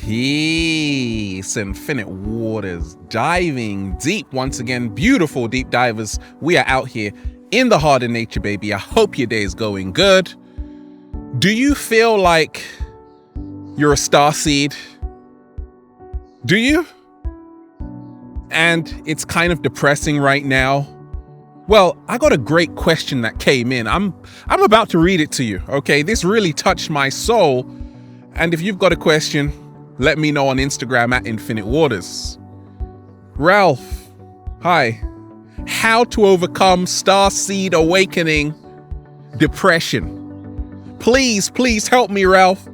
Peace, infinite waters, diving deep once again. Beautiful deep divers. We are out here in the heart of nature, baby. I hope your day is going good. Do you feel like you're a starseed? Do you? And it's kind of depressing right now. Well, I got a great question that came in. I'm about to read it to you. Okay, this really touched my soul. And if you've got a question, let me know on Instagram at Infinite Waters. Ralph, hi. How to overcome Starseed awakening depression. Please help me, Ralph.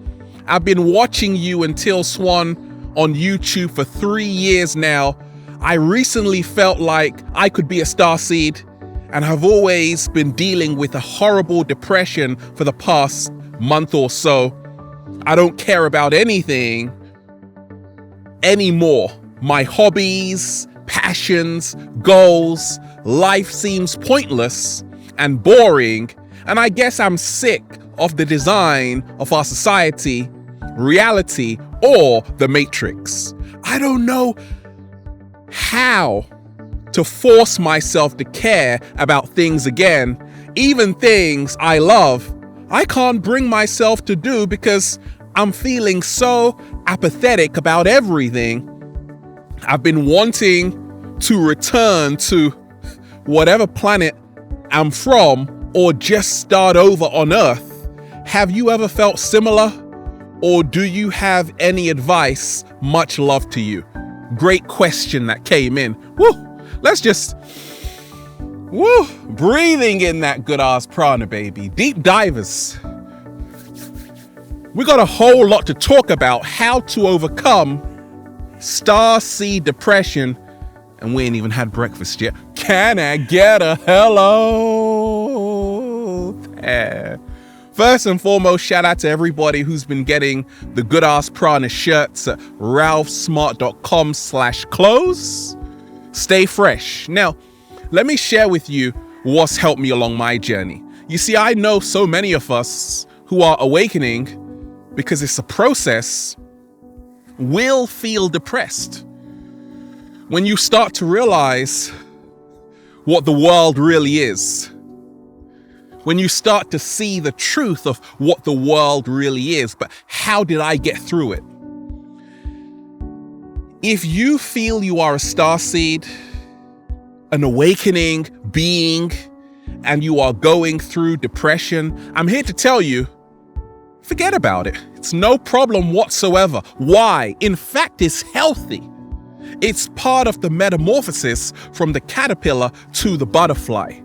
I've been watching you and Teal Swan on YouTube for 3 years now. I recently felt like I could be a starseed, and I've always been dealing with a horrible depression for the past month or so. I don't care about anything anymore. My hobbies, passions, goals, life seems pointless and boring, and I guess I'm sick of the design of our society, reality, or the Matrix. I don't know how to force myself to care about things again. Even things I love, I can't bring myself to do because I'm feeling so apathetic about everything. I've been wanting to return to whatever planet I'm from or just start over on Earth. Have you ever felt similar? Or do you have any advice? Much love to you. Great question that came in. Woo! Let's just, breathing in that good ass prana, baby. Deep divers. We got a whole lot to talk about. How to overcome starseed depression. And we ain't even had breakfast yet. Can I get a hello there? First and foremost, shout out to everybody who's been getting the good ass prana shirts at ralphsmart.com/clothes. Stay fresh. Now, let me share with you what's helped me along my journey. You see, I know so many of us who are awakening, because it's a process, will feel depressed. When you start to realize what the world really is, when you start to see the truth of what the world really is, but how did I get through it? If you feel you are a starseed, an awakening being, and you are going through depression, I'm here to tell you, forget about it. It's no problem whatsoever. Why? In fact, it's healthy. It's part of the metamorphosis from the caterpillar to the butterfly.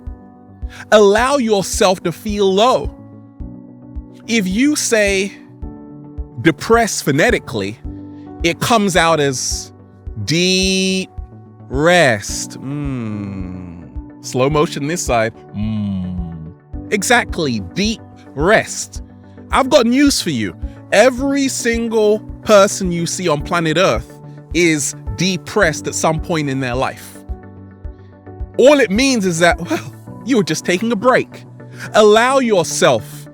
Allow yourself to feel low. If you say depressed phonetically, it comes out as deep rest. Slow motion this side. Exactly, deep rest. I've got news for you. Every single person you see on planet Earth is depressed at some point in their life. All it means is that, well, you were just taking a break. Allow yourself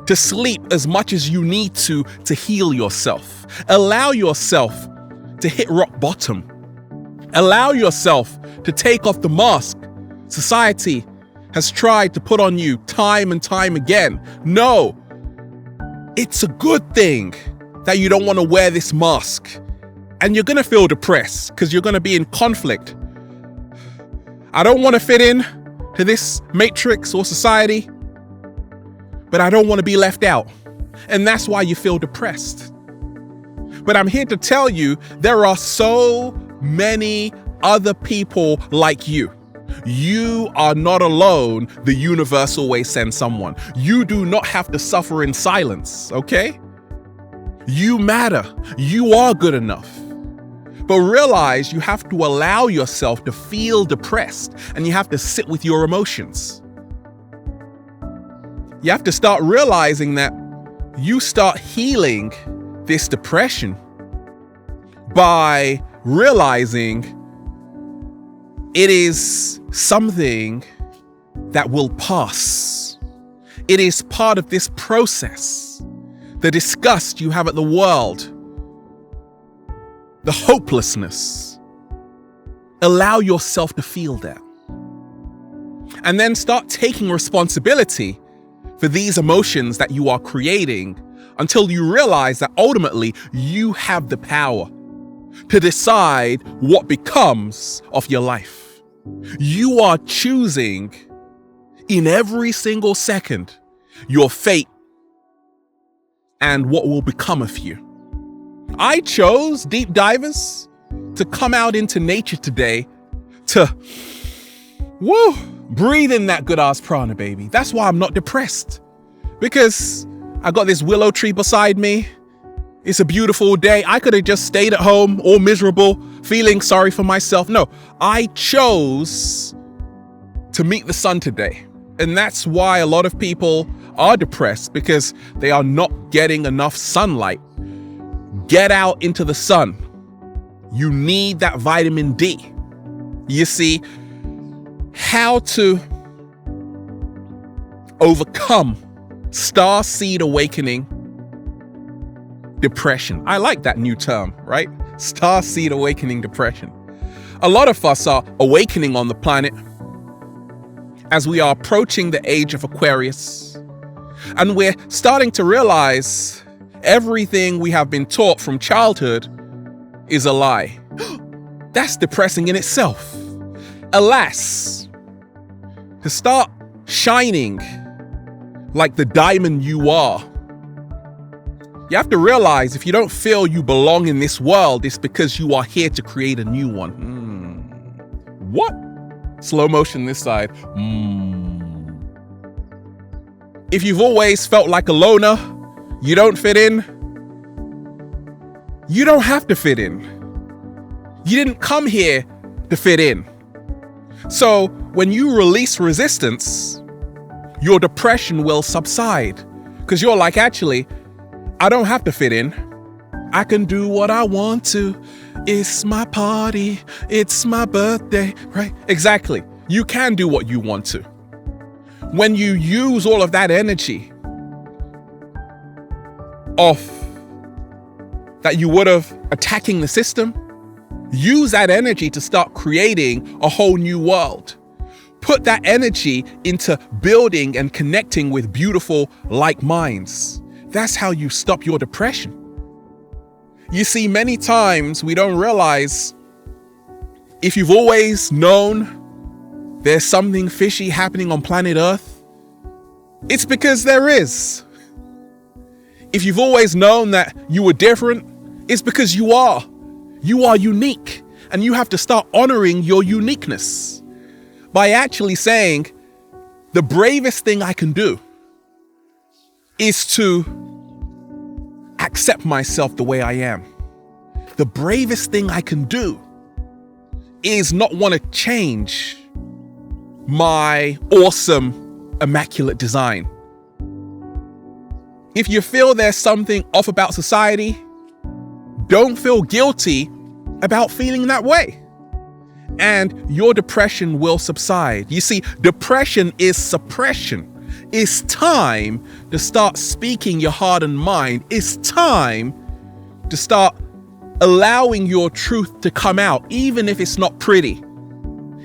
to sleep as much as you need to heal yourself. Allow yourself to hit rock bottom. Allow yourself to take off the mask society has tried to put on you time and time again. No, it's a good thing that you don't want to wear this mask. And you're going to feel depressed because you're going to be in conflict. I don't want to fit in to this matrix or society, but I don't want to be left out. And that's why you feel depressed. But I'm here to tell you, there are so many other people like you. You are not alone. The universe always sends someone. You do not have to suffer in silence, okay? You matter. You are good enough. But realize you have to allow yourself to feel depressed, and you have to sit with your emotions. You have to start realizing that you start healing this depression by realizing it is something that will pass. It is part of this process. The disgust you have at the world the hopelessness. Allow yourself to feel that. And then start taking responsibility for these emotions that you are creating until you realize that ultimately you have the power to decide what becomes of your life. You are choosing in every single second your fate and what will become of you. I chose, deep divers, to come out into nature today to breathe in that good ass prana, baby. That's why I'm not depressed, because I got this willow tree beside me. It's a beautiful day. I could have just stayed at home all miserable, feeling sorry for myself. No, I chose to meet the sun today. And that's why a lot of people are depressed, because they are not getting enough sunlight. Get out into the sun. You need that vitamin D. You see, how to overcome Starseed awakening depression. I like that new term, right? Starseed awakening depression. A lot of us are awakening on the planet as we are approaching the age of Aquarius, and we're starting to realize everything we have been taught from childhood is a lie. That's depressing in itself. Alas, to start shining like the diamond you are, you have to realize if you don't feel you belong in this world, it's because you are here to create a new one. What? Slow motion this side. If you've always felt like a loner, you don't fit in, you don't have to fit in. You didn't come here to fit in. So when you release resistance, your depression will subside, because you're like, actually, I don't have to fit in. I can do what I want to. It's my party. It's my birthday, right? Exactly. You can do what you want to. When you use all of that energy that you would have attacking the system, use that energy to start creating a whole new world. Put that energy into building and connecting with beautiful like minds. That's how you stop your depression. You see, many times we don't realize, if you've always known there's something fishy happening on planet Earth, it's because there is. If you've always known that you were different, it's because you are. You are unique, and you have to start honoring your uniqueness by actually saying, the bravest thing I can do is to accept myself the way I am. The bravest thing I can do is not want to change my awesome, immaculate design. If you feel there's something off about society, don't feel guilty about feeling that way, and your depression will subside. You see, depression is suppression. It's time to start speaking your heart and mind. It's time to start allowing your truth to come out, even if it's not pretty.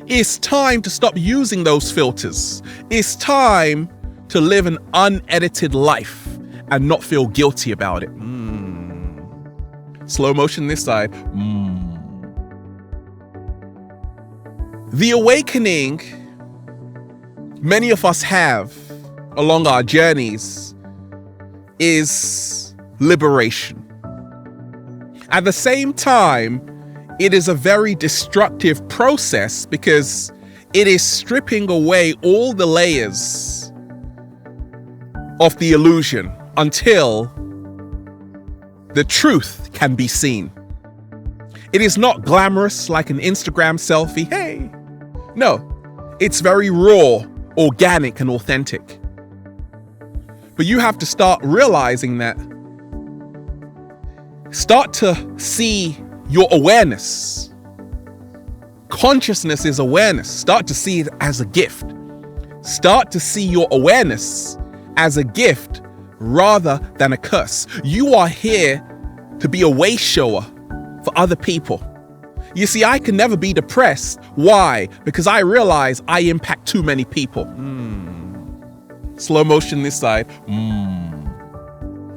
It's time to stop using those filters. It's time to live an unedited life and not feel guilty about it. Slow motion this side. The awakening many of us have along our journeys is liberation. At the same time, it is a very destructive process, because it is stripping away all the layers of the illusion until the truth can be seen. It is not glamorous like an Instagram selfie. Hey, no, it's very raw, organic, and authentic. But you have to start realizing that. Start to see your awareness. Consciousness is awareness. Start to see it as a gift. Start to see your awareness as a gift rather than a curse. You are here to be a way shower for other people. You see, I can never be depressed. Why? Because I realize I impact too many people. Slow motion this side.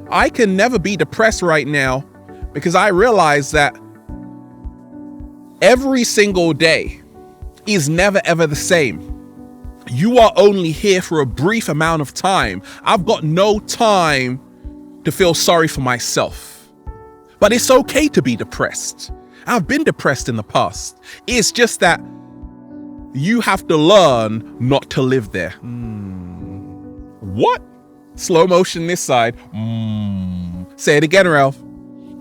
I can never be depressed right now because I realize that every single day is never ever the same. You are only here for a brief amount of time. I've got no time to feel sorry for myself. But it's okay to be depressed. I've been depressed in the past. It's just that you have to learn not to live there. What? Slow motion this side. Say it again, Ralph.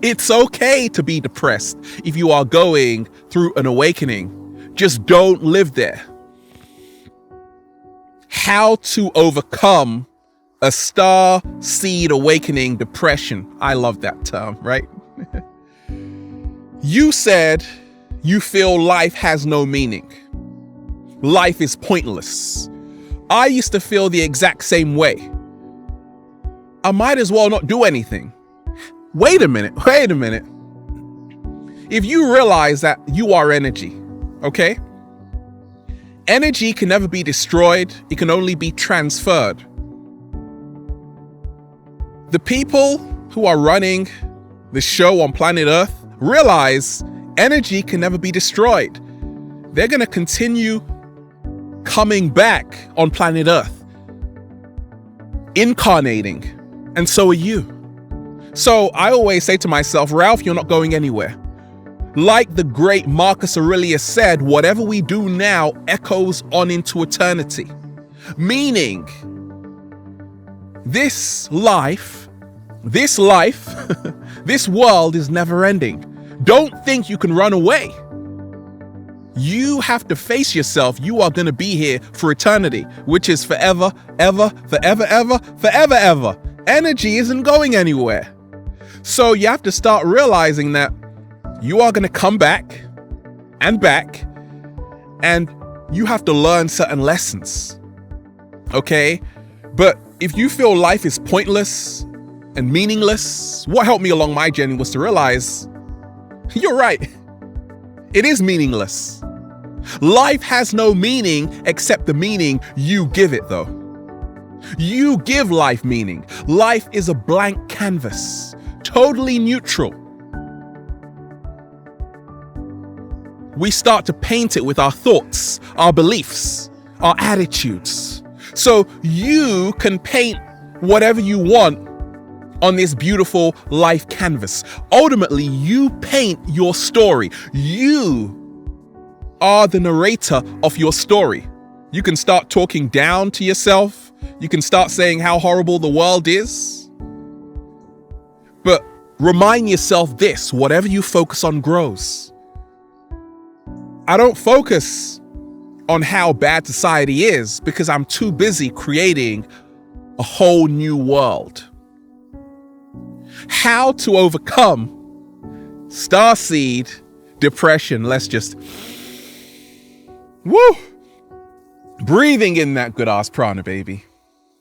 It's okay to be depressed if you are going through an awakening. Just don't live there. How to overcome a Starseed awakening depression. I love that term, right? You said you feel life has no meaning. Life is pointless. I used to feel the exact same way. I might as well not do anything. Wait a minute. If you realize that you are energy, okay? Energy can never be destroyed. It can only be transferred. The people who are running the show on planet Earth realize energy can never be destroyed. They're going to continue coming back on planet Earth, incarnating, and so are you. So I always say to myself, Ralph, you're not going anywhere. Like the great Marcus Aurelius said, whatever we do now echoes on into eternity. Meaning, this life, this world is never ending. Don't think you can run away. You have to face yourself. You are going to be here for eternity, which is forever, ever, forever, ever, forever, ever. Energy isn't going anywhere. So you have to start realizing that you are going to come back, and you have to learn certain lessons. Okay? But if you feel life is pointless and meaningless, what helped me along my journey was to realize, you're right. It is meaningless. Life has no meaning except the meaning you give it, though. You give life meaning. Life is a blank canvas, totally neutral. We start to paint it with our thoughts, our beliefs, our attitudes. So you can paint whatever you want on this beautiful life canvas. Ultimately, you paint your story. You are the narrator of your story. You can start talking down to yourself. You can start saying how horrible the world is. But remind yourself this, whatever you focus on grows. I don't focus on how bad society is because I'm too busy creating a whole new world. How to overcome Starseed depression. Let's just breathing in that good ass prana, baby.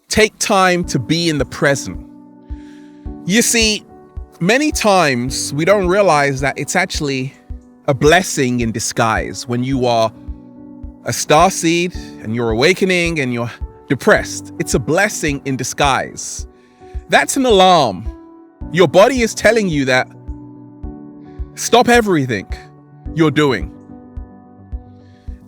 Take time to be in the present. You see, many times we don't realize that it's actually a blessing in disguise when you are a starseed and you're awakening and you're depressed. It's a blessing in disguise. That's an alarm. Your body is telling you that stop everything you're doing.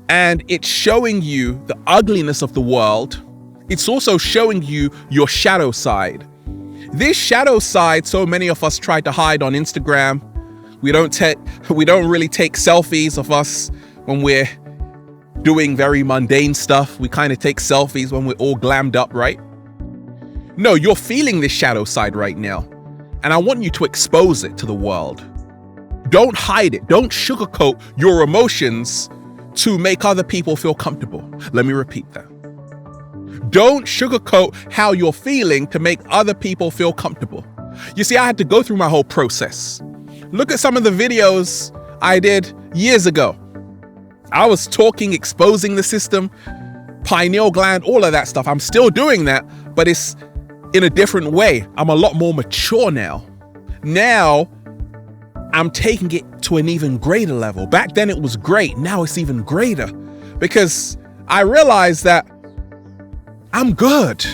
And it's showing you the ugliness of the world. It's also showing you your shadow side. This shadow side, so many of us try to hide on Instagram. We don't really take selfies of us when we're doing very mundane stuff. We kind of take selfies when we're all glammed up, right? No, you're feeling this shadow side right now. And I want you to expose it to the world. Don't hide it. Don't sugarcoat your emotions to make other people feel comfortable. Let me repeat that. Don't sugarcoat how you're feeling to make other people feel comfortable. You see, I had to go through my whole process. Look at some of the videos I did years ago. I was talking, exposing the system, pineal gland, all of that stuff. I'm still doing that, but it's in a different way. I'm a lot more mature now. Now, I'm taking it to an even greater level. Back then it was great. Now it's even greater because I realized that I'm good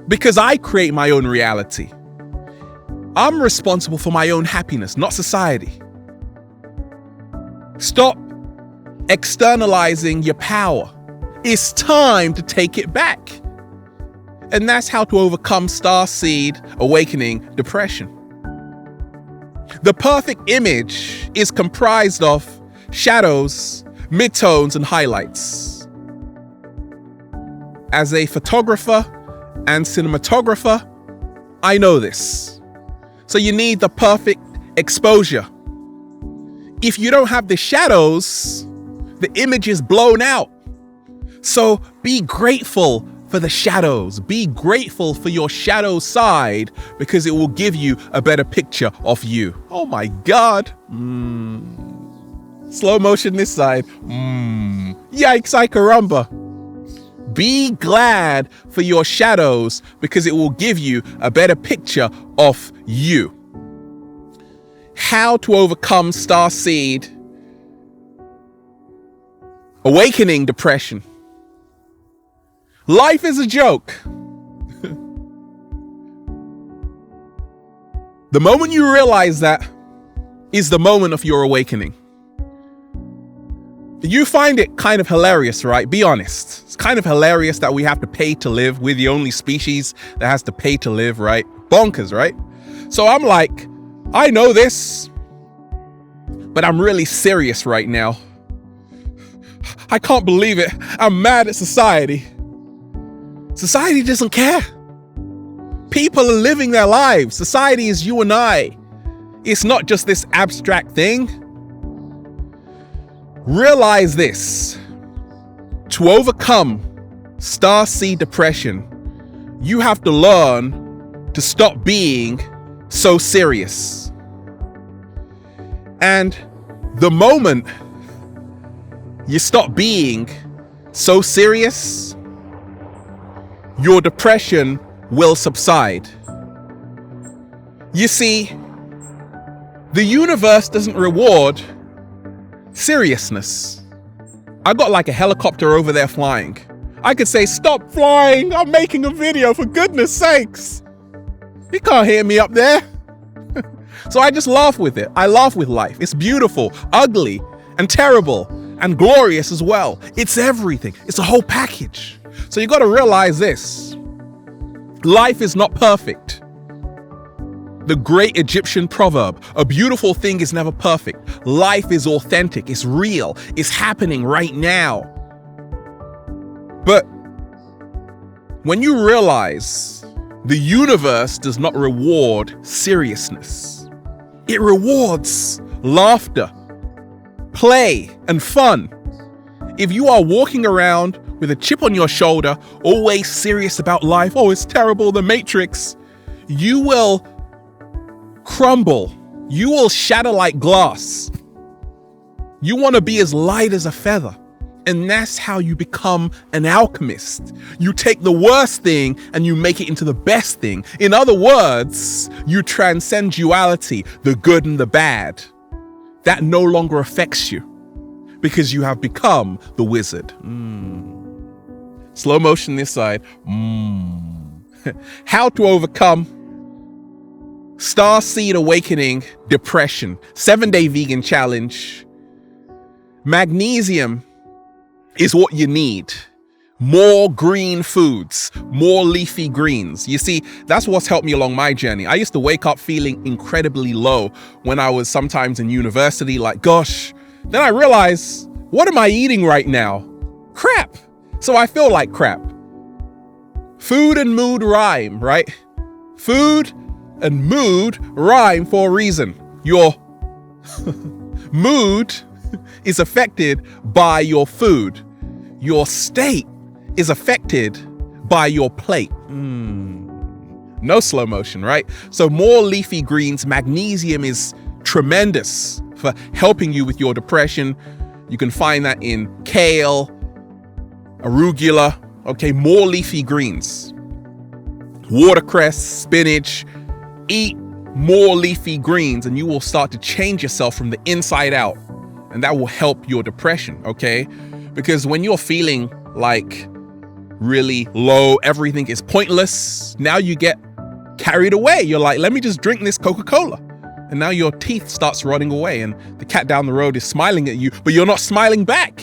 because I create my own reality. I'm responsible for my own happiness, not society. Stop externalizing your power. It's time to take it back. And that's how to overcome Starseed awakening depression. The perfect image is comprised of shadows, midtones, and highlights. As a photographer and cinematographer, I know this. So you need the perfect exposure. If you don't have the shadows, the image is blown out. So be grateful for the shadows. Be grateful for your shadow side because it will give you a better picture of you. Oh my God. Slow motion this side. Yikes, I caramba. Be glad for your shadows because it will give you a better picture of you. How to overcome Starseed awakening depression. Life is a joke. The moment you realize that is the moment of your awakening. You find it kind of hilarious, right? Be honest. It's kind of hilarious that we have to pay to live. We're the only species that has to pay to live, right? Bonkers, right? So I'm like, I know this, but I'm really serious right now. I can't believe it. I'm mad at society. Society doesn't care. People are living their lives. Society is you and I. It's not just this abstract thing. Realize this. To overcome Starseed depression, you have to learn to stop being so serious. And the moment you stop being so serious, your depression will subside. You see, the universe doesn't reward seriousness. I got like a helicopter over there flying. I could say, stop flying, I'm making a video, for goodness sakes. You can't hear me up there. So I just laugh with it. I laugh with life. It's beautiful, ugly, and terrible, and glorious as well. It's everything. It's a whole package. So you got to realize this. Life is not perfect. The great Egyptian proverb, a beautiful thing is never perfect. Life is authentic, it's real, it's happening right now. But when you realize the universe does not reward seriousness, it rewards laughter, play, and fun. If you are walking around with a chip on your shoulder, always serious about life, oh, it's terrible, the Matrix, you will crumble. You will shatter like glass. You want to be as light as a feather. And that's how you become an alchemist. You take the worst thing and you make it into the best thing. In other words, you transcend duality, the good and the bad. That no longer affects you because you have become the wizard. Slow motion this side. How to overcome Starseed awakening depression. 7-day vegan challenge. Magnesium is what you need. More green foods, more leafy greens. You see, that's what's helped me along my journey. I used to wake up feeling incredibly low when I was sometimes in university, like, gosh. Then I realized, what am I eating right now? Crap. So I feel like crap. Food and mood rhyme, right? Food and mood rhyme for a reason. Your mood is affected by your food. Your state is affected by your plate. No slow motion, right? So more leafy greens. Magnesium is tremendous for helping you with your depression. You can find that in kale, arugula. Okay, more leafy greens. Watercress, spinach. Eat more leafy greens, and you will start to change yourself from the inside out. And that will help your depression, okay? Because when you're feeling like really low, everything is pointless, now you get carried away. You're like, let me just drink this Coca-Cola. And now your teeth starts rotting away and the cat down the road is smiling at you, but you're not smiling back.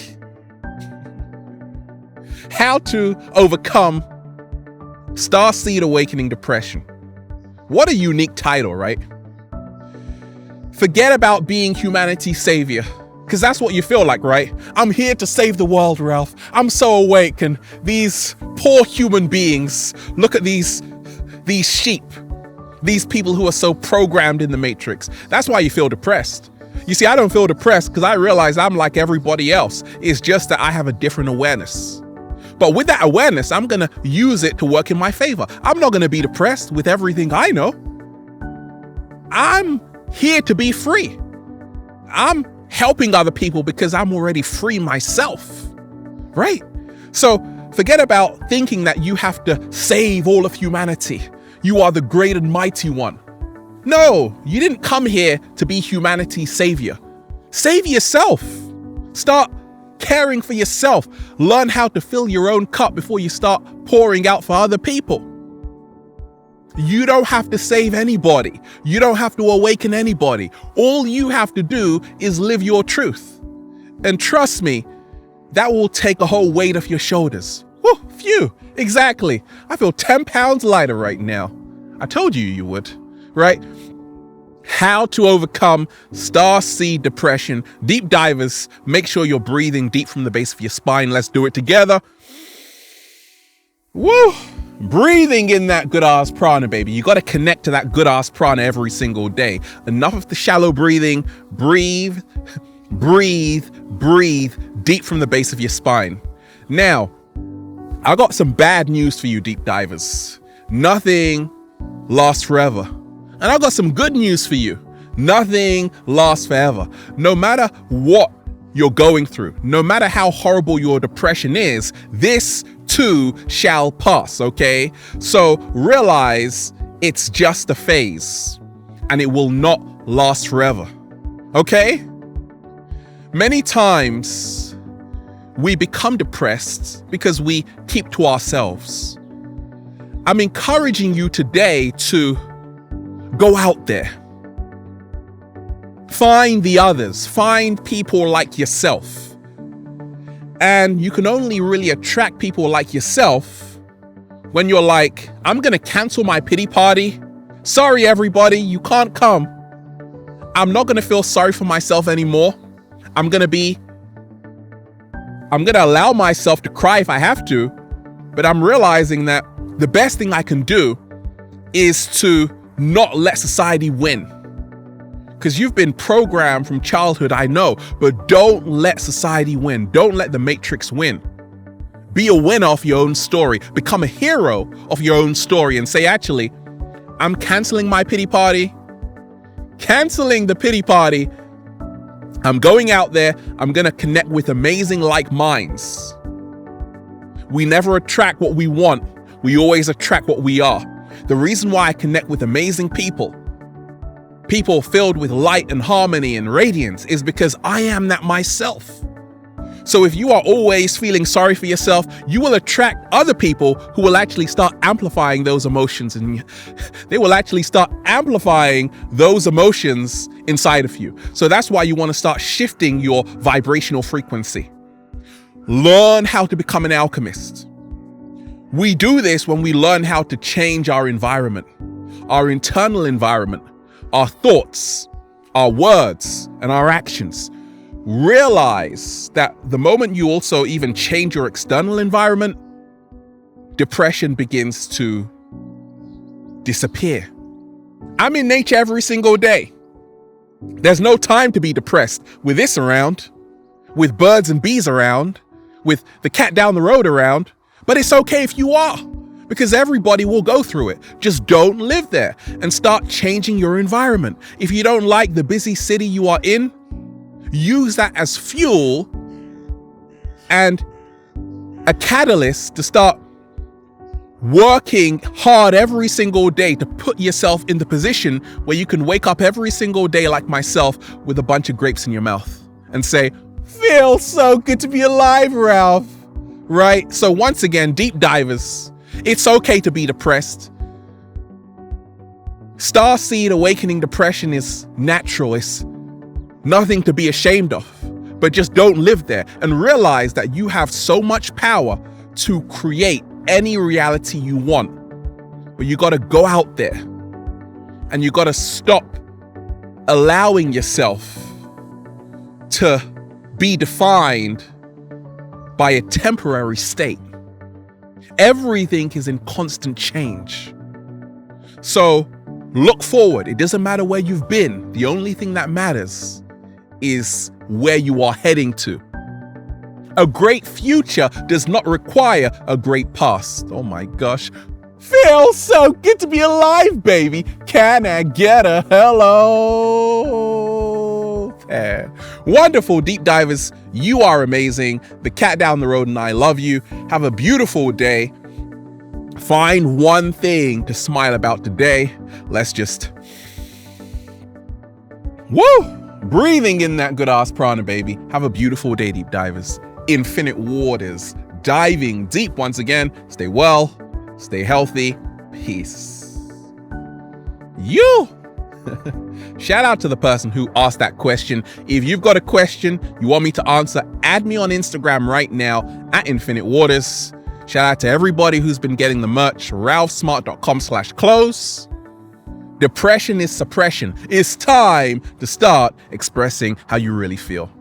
How to overcome Starseed Awakening Depression. What a unique title, right? Forget about being humanity's savior, because that's what you feel like, right? I'm here to save the world, Ralph. I'm so awake, and these poor human beings, look at these sheep, these people who are so programmed in the matrix. That's why you feel depressed. You see, I don't feel depressed because I realize I'm like everybody else. It's just that I have a different awareness. But with that awareness, I'm going to use it to work in my favor. I'm not going to be depressed with everything I know. I'm here to be free. I'm helping other people because I'm already free myself, right? So forget about thinking that you have to save all of humanity. You are the great and mighty one. No, you didn't come here to be humanity's savior. Save yourself. Start caring for yourself. Learn how to fill your own cup before you start pouring out for other people. You don't have to save anybody. You don't have to awaken anybody. All you have to do is live your truth. And trust me, that will take a whole weight off your shoulders. Whew, phew, exactly. I feel 10 pounds lighter right now. I told you would, right? How to overcome Starseed depression. Deep divers, make sure you're breathing deep from the base of your spine. Let's do it together. Woo! Breathing in that good ass prana, baby. You got to connect to that good ass prana every single day. Enough of the shallow breathing. Breathe, breathe, breathe deep from the base of your spine. Now, I got some bad news for you, deep divers. Nothing lasts forever. And I've got some good news for you. Nothing lasts forever. No matter what you're going through, no matter how horrible your depression is, this too shall pass, okay? So realize it's just a phase and it will not last forever, okay? Many times we become depressed because we keep to ourselves. I'm encouraging you today to go out there. Find the others. Find people like yourself. And you can only really attract people like yourself when you're like, I'm going to cancel my pity party. Sorry, everybody, you can't come. I'm not going to feel sorry for myself anymore. I'm going to allow myself to cry if I have to, but I'm realizing that the best thing I can do is to not let society win. Because you've been programmed from childhood, I know, but don't let society win. Don't let the matrix win. Be a winner of your own story. Become a hero of your own story and say, actually, I'm canceling my pity party. Canceling the pity party. I'm going out there. I'm going to connect with amazing like minds. We never attract what we want. We always attract what we are. The reason why I connect with amazing people filled with light and harmony and radiance, is because I am that myself. So if you are always feeling sorry for yourself, you will attract other people who will actually start amplifying those emotions, and they will actually start amplifying those emotions inside of you. So that's why you want to start shifting your vibrational frequency. Learn how to become an alchemist. We do this when we learn how to change our environment, our internal environment, our thoughts, our words, and our actions. Realize that the moment you also even change your external environment, depression begins to disappear. I'm in nature every single day. There's no time to be depressed with this around, with birds and bees around, with the cat down the road around. But it's okay if you are, because everybody will go through it. Just don't live there and start changing your environment. If you don't like the busy city you are in, use that as fuel and a catalyst to start working hard every single day to put yourself in the position where you can wake up every single day like myself with a bunch of grapes in your mouth and say, feels so good to be alive, Ralph. Right? So once again, deep divers, it's okay to be depressed. Starseed awakening depression is natural. It's nothing to be ashamed of. But just don't live there, and realize that you have so much power to create any reality you want. But you got to go out there and you got to stop allowing yourself to be defined by a temporary state. Everything is in constant change. So look forward. It doesn't matter where you've been. The only thing that matters is where you are heading to. A great future does not require a great past. Oh my gosh. Feels so good to be alive, baby. Can I get a hello there? Wonderful deep divers. You are amazing. The cat down the road and I love you. Have a beautiful day. Find one thing to smile about today. Let's just breathing in that good ass prana, baby. Have a beautiful day, deep divers. Infinite waters, diving deep once again. Stay well, stay healthy. Peace. Shout out to the person who asked that question. If you've got a question you want me to answer, add me on Instagram right now at Infinite Waters. Shout out to everybody who's been getting the merch, ralphsmart.com/close. Depression is suppression. It's time to start expressing how you really feel.